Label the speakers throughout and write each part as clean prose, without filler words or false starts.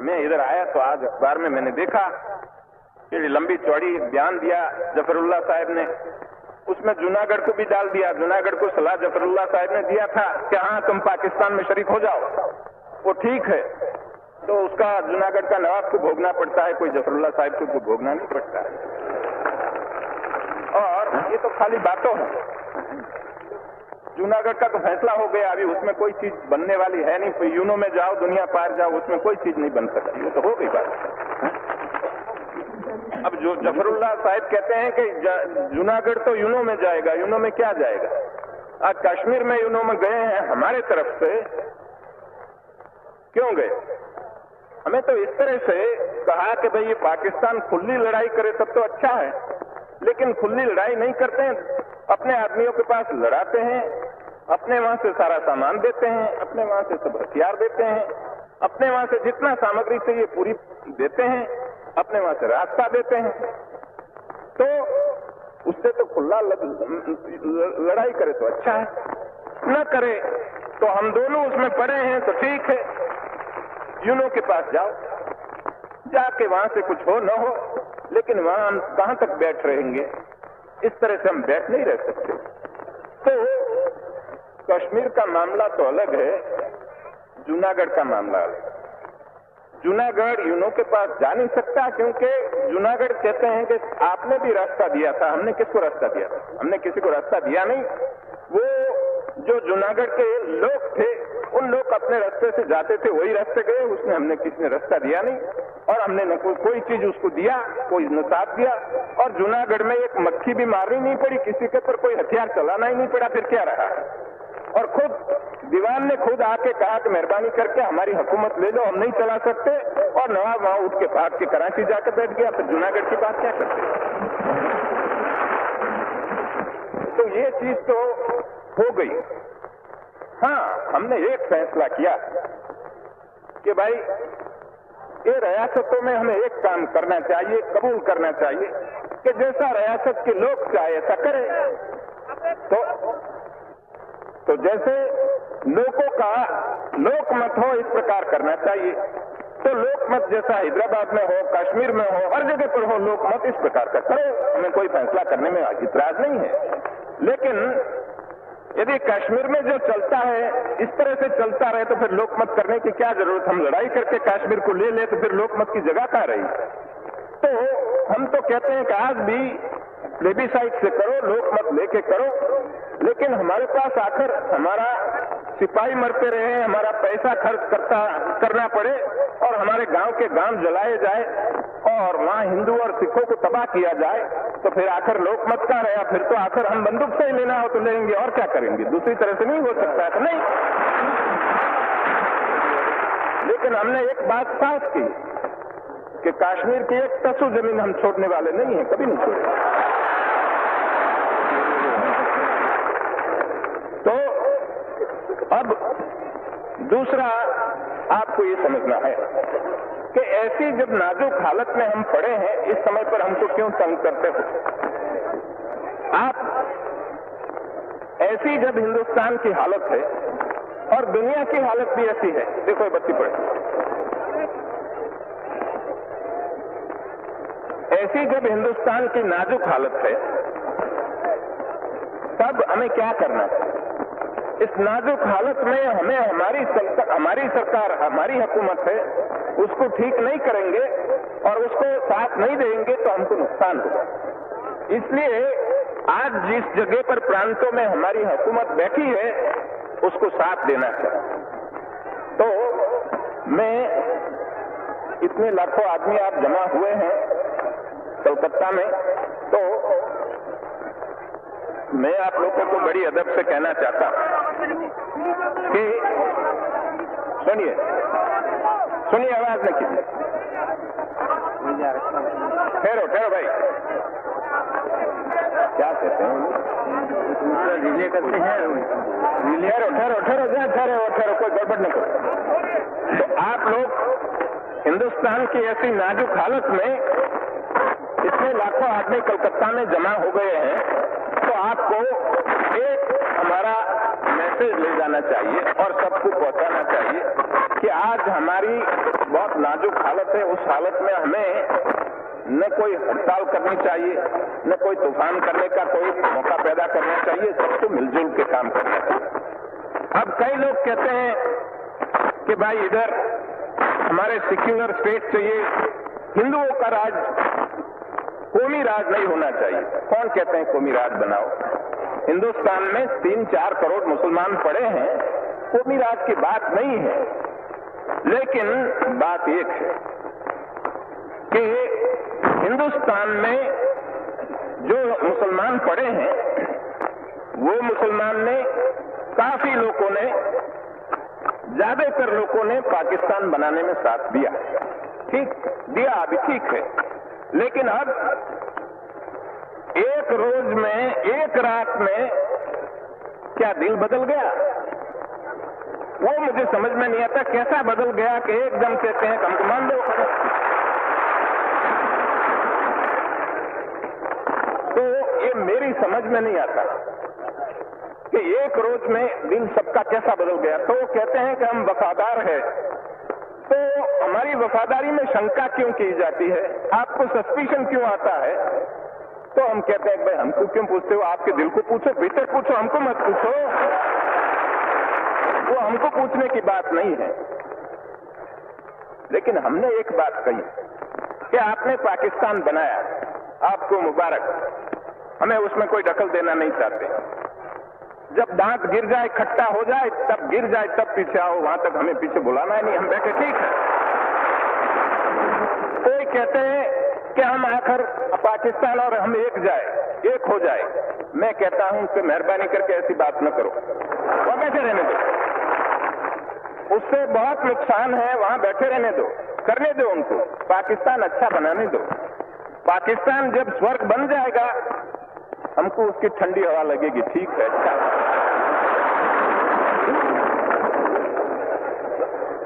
Speaker 1: मैं इधर आया तो आज अखबार में मैंने देखा कि लंबी चौड़ी बयान दिया जफरुल्लाह साहब ने, उसमें जूनागढ़ को भी डाल दिया। जूनागढ़ को सलाह जफरुल्लाह साहब ने दिया था कि हाँ तुम पाकिस्तान में शरीक हो जाओ, वो ठीक है, तो उसका जूनागढ़ का नवाब को भोगना पड़ता है, कोई जफरुल्लाह साहब को भोगना नहीं पड़ता है। और ये तो खाली बातों है। जूनागढ़ का तो फैसला हो गया, अभी उसमें कोई चीज बनने वाली है नहीं। कोई यूनो में जाओ, दुनिया पार जाओ, उसमें कोई चीज नहीं बन सकती, वो तो हो गई बात। अब जो जफरुल्लाह साहब कहते हैं कि जूनागढ़ तो यूनो में जाएगा, यूनो में क्या जाएगा? आज कश्मीर में यूनो में गए हैं हमारे तरफ से, क्यों गए? हमें तो इस तरह से कहा कि भाई ये पाकिस्तान खुली लड़ाई करे तब तो अच्छा है, लेकिन खुली लड़ाई नहीं करते हैं, अपने आदमियों के पास लड़ाते हैं, अपने वहां से सारा सामान देते हैं, अपने वहां से सब हथियार देते हैं, अपने वहां से जितना सामग्री चाहिए पूरी देते हैं, अपने वहां से रास्ता देते हैं। तो उससे तो खुला लड़ाई करे तो अच्छा है, न करे तो हम दोनों उसमें पड़े हैं तो ठीक है। यूनो के पास जाओ, जाके वहां से कुछ हो न हो, लेकिन वहां हम कहां तक बैठ रहेंगे? इस तरह से हम बैठ नहीं रह सकते। तो कश्मीर का मामला तो अलग है, जूनागढ़ का मामला अलग है। जूनागढ़ यूनो के पास जा नहीं सकता, क्योंकि जूनागढ़ कहते हैं कि आपने भी रास्ता दिया था। हमने किसको रास्ता दिया था? हमने किसी को रास्ता दिया नहीं। वो जो जूनागढ़ के लोग थे, उन लोग अपने रास्ते से जाते थे, वही रास्ते गए, उसने हमने किसी ने रास्ता दिया नहीं, और हमने न कोई चीज उसको दिया, कोई न साथ दिया। और जूनागढ़ में एक मक्खी भी मारनी नहीं पड़ी, किसी के ऊपर कोई हथियार चलाना ही नहीं पड़ा, फिर क्या रहा? और खुद दीवान ने खुद आके कहा कि मेहरबानी करके हमारी हुकूमत ले लो, हम नहीं चला सकते, और नवाब वहां उठ के भाग के कराची जाकर बैठ गया। फिर जूनागढ़ की बात क्या करते? तो ये चीज तो हो गई। हाँ, हमने एक फैसला किया कि भाई ये रियासतों में हमें एक काम करना चाहिए, कबूल करना चाहिए कि जैसा रियासत के लोग चाहे ऐसा करें। तो जैसे लोगों का लोकमत हो, इस प्रकार करना चाहिए। तो लोकमत जैसा हैदराबाद में हो, कश्मीर में हो, हर जगह पर हो लोकमत, इस प्रकार का करो। हमें कोई फैसला करने में इतराज नहीं है। लेकिन यदि कश्मीर में जो चलता है इस तरह से चलता रहे तो फिर लोकमत करने की क्या जरूरत? हम लड़ाई करके कश्मीर को ले ले तो फिर लोकमत की जगह कहाँ रही? तो हम तो कहते हैं कि आज भी प्लेबिसाइट से करो, लोकमत लेके करो, लेकिन हमारे पास आकर हमारा सिपाही मरते रहे, हमारा पैसा खर्च करना पड़े, और हमारे गांव के गांव जलाए जाए, और वहां हिंदू और सिखों को तबाह किया जाए, तो फिर आखिर लोकमत का रहा? फिर तो आखिर हम बंदूक से ही लेना हो तो लेंगे, और क्या करेंगे? दूसरी तरह से नहीं हो सकता है तो नहीं। लेकिन हमने एक बात साफ की कि कश्मीर की एक तसु जमीन हम छोड़ने वाले नहीं है, कभी नहीं छोड़ेंगे। तो अब दूसरा आपको ये समझना है कि ऐसी जब नाजुक हालत में हम पड़े हैं, इस समय पर हमको क्यों तंग करते हो? आप ऐसी जब हिंदुस्तान की हालत है और दुनिया की हालत भी ऐसी है, देखो ये बत्ती पड़े, ऐसी जब हिंदुस्तान की नाजुक हालत है, तब हमें क्या करना है? इस नाजुक हालत में हमें हमारी सरकार, हमारी हुकूमत है, उसको ठीक नहीं करेंगे और उसको साथ नहीं देंगे तो हमको नुकसान होगा। इसलिए आज जिस जगह पर प्रांतों में हमारी हुकूमत बैठी है, उसको साथ देना चाहिए। तो मैं, इतने लाखों आदमी आप जमा हुए हैं कलकत्ता में, तो मैं आप लोगों को बड़ी अदब से कहना चाहता हूं कि सुनिए, आवाज न कीजिए, ठहरो भाई, क्या कहते हैं? रिले करते हैं, ठहरो, कोई गड़बड़ न करो। तो आप लोग हिंदुस्तान की ऐसी नाजुक हालत में इतने लाखों आदमी कलकत्ता में जमा हो गए हैं, तो आपको एक हमारा मैसेज ले जाना चाहिए और सबको पहुंचाना चाहिए कि आज हमारी बहुत नाजुक हालत है। उस हालत में हमें न कोई हड़ताल करनी चाहिए, न कोई तूफान करने का कोई मौका पैदा करना चाहिए, सबको मिलजुल के काम करना चाहिए। अब कई लोग कहते हैं कि भाई इधर हमारे सेक्युलर स्टेट चाहिए, हिंदुओं का राज, कौमी राज नहीं होना चाहिए। कौन कहते हैं कौमी राज बनाओ? हिंदुस्तान में 3-4 करोड़ मुसलमान पड़े हैं, कौमी राज की बात नहीं है। लेकिन बात एक है कि हिंदुस्तान में जो मुसलमान पड़े हैं, वो मुसलमान ने, काफी लोगों ने, ज्यादातर लोगों ने पाकिस्तान बनाने में साथ दिया। ठीक दिया, अभी ठीक है। लेकिन अब एक रोज में, एक रात में क्या दिल बदल गया? वो मुझे समझ में नहीं आता कैसा बदल गया कि एकदम कहते हैं हमको मान लो। तो ये मेरी समझ में नहीं आता कि एक रोज में दिल सबका कैसा बदल गया। तो वो कहते हैं कि हम वफादार हैं, तो हमारी वफादारी में शंका क्यों की जाती है? आपको सस्पिशन क्यों आता है? तो हम कहते हैं भाई हमको क्यों पूछते हो? आपके दिल को पूछो, भीतर पूछो, हमको मत पूछो। वो हमको पूछने की बात नहीं है। लेकिन हमने एक बात कही कि आपने पाकिस्तान बनाया, आपको मुबारक, हमें उसमें कोई दखल देना नहीं चाहते। जब दांत गिर जाए, खट्टा हो जाए, तब गिर जाए, तब पीछे आओ, वहां तक हमें पीछे बुलाना है नहीं। हम बैठे ठीक है। कोई कहते हैं कि हम आकर पाकिस्तान और हम एक हो जाए। मैं कहता हूं कि मेहरबानी करके ऐसी बात न करो, वहां बैठे रहने दो। उससे बहुत नुकसान है, वहां बैठे रहने दो, करने दो उनको, पाकिस्तान अच्छा बनाने दो। पाकिस्तान जब स्वर्ग बन जाएगा, हमको उसकी ठंडी हवा लगेगी। ठीक है, अच्छा।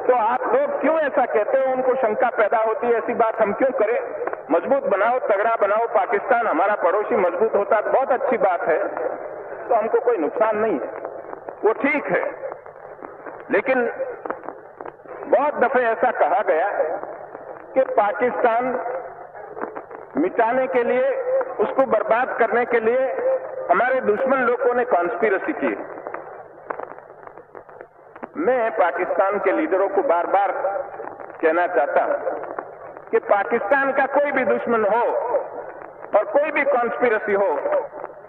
Speaker 1: तो आप लोग क्यों ऐसा कहते हो? उनको शंका पैदा होती है, ऐसी बात हम क्यों करें? मजबूत बनाओ, तगड़ा बनाओ पाकिस्तान, हमारा पड़ोसी मजबूत होता है, बहुत अच्छी बात है, तो हमको कोई नुकसान नहीं है, वो ठीक है। लेकिन बहुत दफे ऐसा कहा गया कि पाकिस्तान मिटाने के लिए, उसको बर्बाद करने के लिए हमारे दुश्मन लोगों ने कॉन्स्पिरेसी की। मैं पाकिस्तान के लीडरों को बार बार कहना चाहता हूं कि पाकिस्तान का कोई भी दुश्मन हो और कोई भी कॉन्स्पिरेसी हो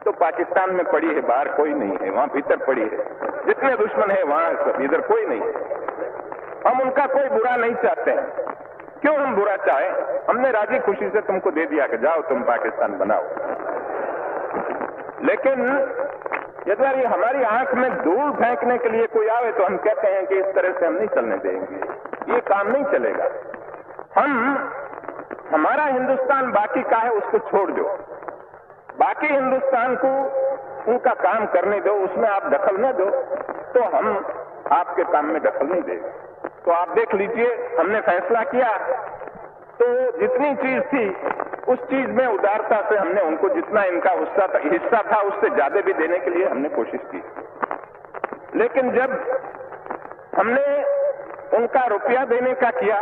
Speaker 1: तो पाकिस्तान में पड़ी है, बाहर कोई नहीं है, वहां भीतर पड़ी है। जितने दुश्मन है वहां इधर कोई नहीं है। हम उनका कोई बुरा नहीं चाहते हैं। क्यों हम बुरा चाहें? हमने राजी खुशी से तुमको दे दिया कि जाओ तुम पाकिस्तान बनाओ। लेकिन यदि हमारी आंख में धूल फेंकने के लिए कोई आवे तो हम कहते हैं कि इस तरह से हम नहीं चलने देंगे, ये काम नहीं चलेगा। हमारा हिंदुस्तान बाकी का है, उसको छोड़ दो, बाकी हिंदुस्तान को उनका काम करने दो, उसमें आप दखल न दो, तो हम आपके काम में दखल नहीं देंगे। तो आप देख लीजिए, हमने फैसला किया तो जितनी चीज थी उस चीज में उदारता से हमने उनको जितना इनका हिस्सा था उससे ज्यादा भी देने के लिए हमने कोशिश की। लेकिन जब हमने उनका रुपया देने का किया,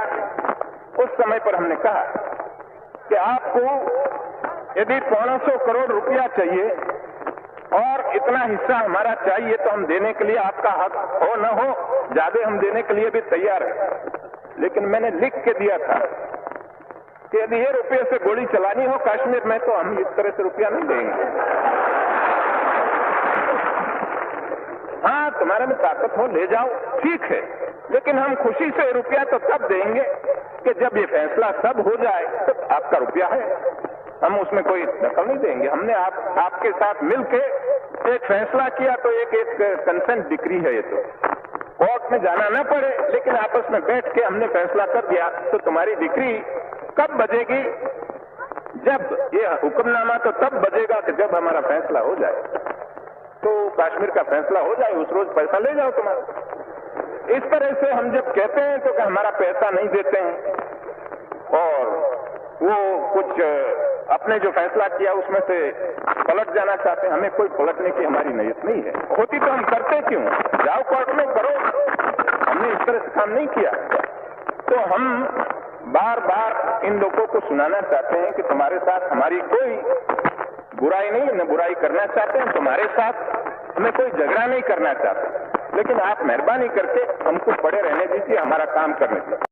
Speaker 1: उस समय पर हमने कहा कि आपको यदि 500 करोड़ रुपया चाहिए और इतना हिस्सा हमारा चाहिए तो हम देने के लिए, आपका हक हो न हो, ज्यादा हम देने के लिए भी तैयार है। लेकिन मैंने लिख के दिया था कि यदि ये रुपये से गोली चलानी हो कश्मीर में तो हम इस तरह से रुपया नहीं देंगे। हाँ, तुम्हारे में ताकत हो ले जाओ, ठीक है, लेकिन हम खुशी से रुपया तो तब देंगे कि जब ये फैसला सब हो जाए तो आपका रुपया है, हम उसमें कोई दखल नहीं देंगे। हमने आपके साथ मिलके एक फैसला किया तो एक कंसेंट डिक्री है, ये तो कोर्ट में जाना न पड़े, लेकिन आपस में बैठ के हमने फैसला कर दिया। तो तुम्हारी डिक्री कब बजेगी? जब ये हुक्मनामा तो तब बजेगा कि जब हमारा फैसला हो जाए। तो कश्मीर का फैसला हो जाए, उस रोज पैसा ले जाओ तुम्हारा। इस तरह से हम जब कहते हैं तो कि हमारा पैसा नहीं देते हैं और वो कुछ अपने जो फैसला किया उसमें से पलट जाना चाहते हैं, हमें कोई पलटने की हमारी नीयत नहीं है। होती तो हम करते क्यों? जाओ कोर्ट में करो, हमने इस तरह से काम नहीं किया। तो हम बार बार इन लोगों को सुनाना चाहते हैं कि तुम्हारे साथ हमारी कोई बुराई नहीं, न बुराई करना चाहते हैं, तुम्हारे साथ हमें कोई झगड़ा नहीं करना चाहते, लेकिन आप मेहरबानी करके हमको पड़े रहने दीजिए, हमारा काम करने दीजिए।